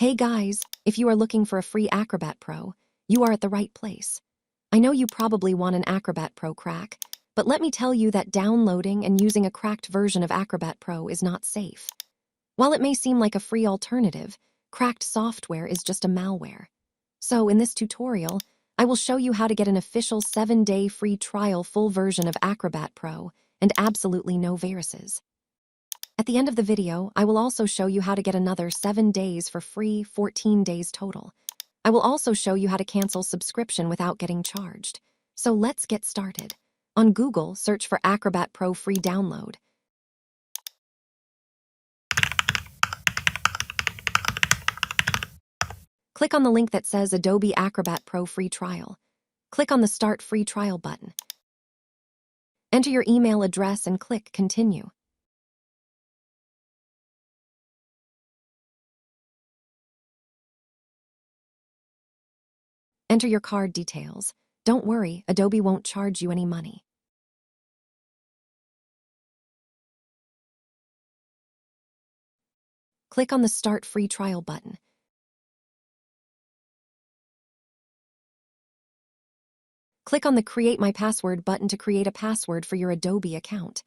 Hey guys, if you are looking for a free Acrobat Pro, you are at the right place. I know you probably want an Acrobat Pro crack, but let me tell you that downloading and using a cracked version of Acrobat Pro is not safe. While it may seem like a free alternative, cracked software is just a malware. So in this tutorial, I will show you how to get an official 7-day free trial full version of Acrobat Pro and absolutely no viruses. At the end of the video, I will also show you how to get another 7 days for free, 14 days total. I will also show you how to cancel subscription without getting charged. So let's get started. On Google, search for Acrobat Pro free download. Click on the link that says Adobe Acrobat Pro free trial. Click on the Start Free Trial button. Enter your email address and click Continue. Enter your card details. Don't worry, Adobe won't charge you any money. Click on the Start Free Trial button. Click on the Create My Password button to create a password for your Adobe account.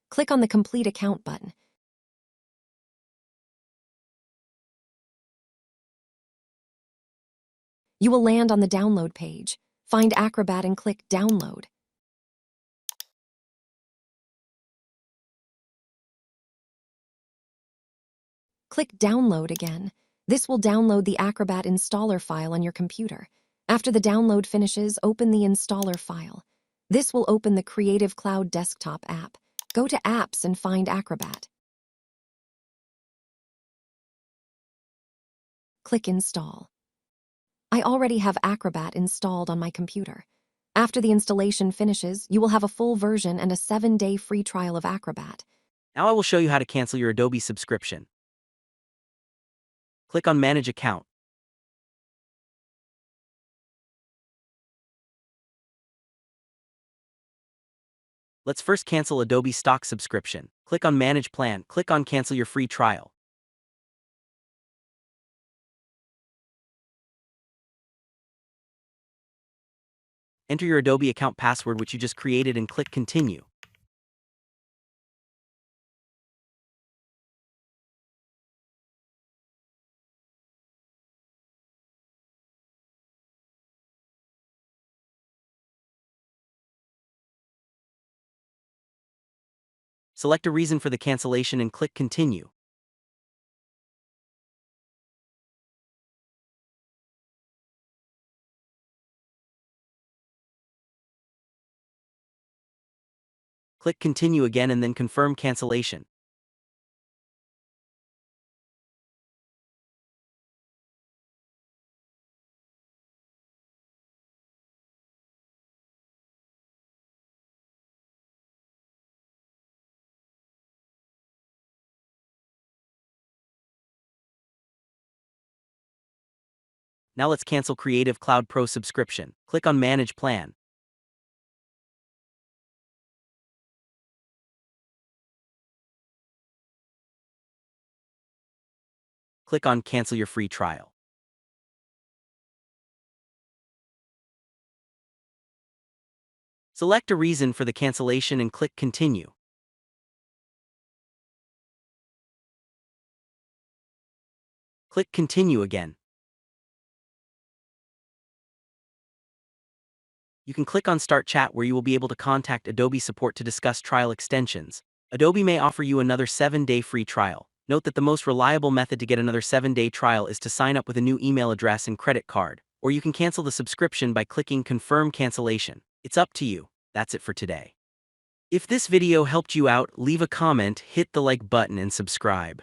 Click on the Complete Account button. You will land on the download page. Find Acrobat and click Download. Click Download again. This will download the Acrobat installer file on your computer. After the download finishes, open the installer file. This will open the Creative Cloud desktop app. Go to Apps and find Acrobat. Click Install. I already have Acrobat installed on my computer. After the installation finishes, you will have a full version and a 7-day free trial of Acrobat. Now I will show you how to cancel your Adobe subscription. Click on Manage Account. Let's first cancel Adobe stock subscription. Click on Manage Plan. Click on Cancel your free trial. Enter your Adobe account password which you just created and click Continue. Select a reason for the cancellation and click Continue. Click Continue again and then confirm cancellation. Now let's cancel Creative Cloud Pro subscription. Click on Manage Plan. Click on Cancel your free trial. Select a reason for the cancellation and click Continue. Click Continue again. You can click on Start Chat where you will be able to contact Adobe support to discuss trial extensions. Adobe may offer you another 7-day free trial. Note that the most reliable method to get another 7-day trial is to sign up with a new email address and credit card, or you can cancel the subscription by clicking Confirm Cancellation. It's up to you. That's it for today. If this video helped you out, leave a comment, hit the like button and subscribe.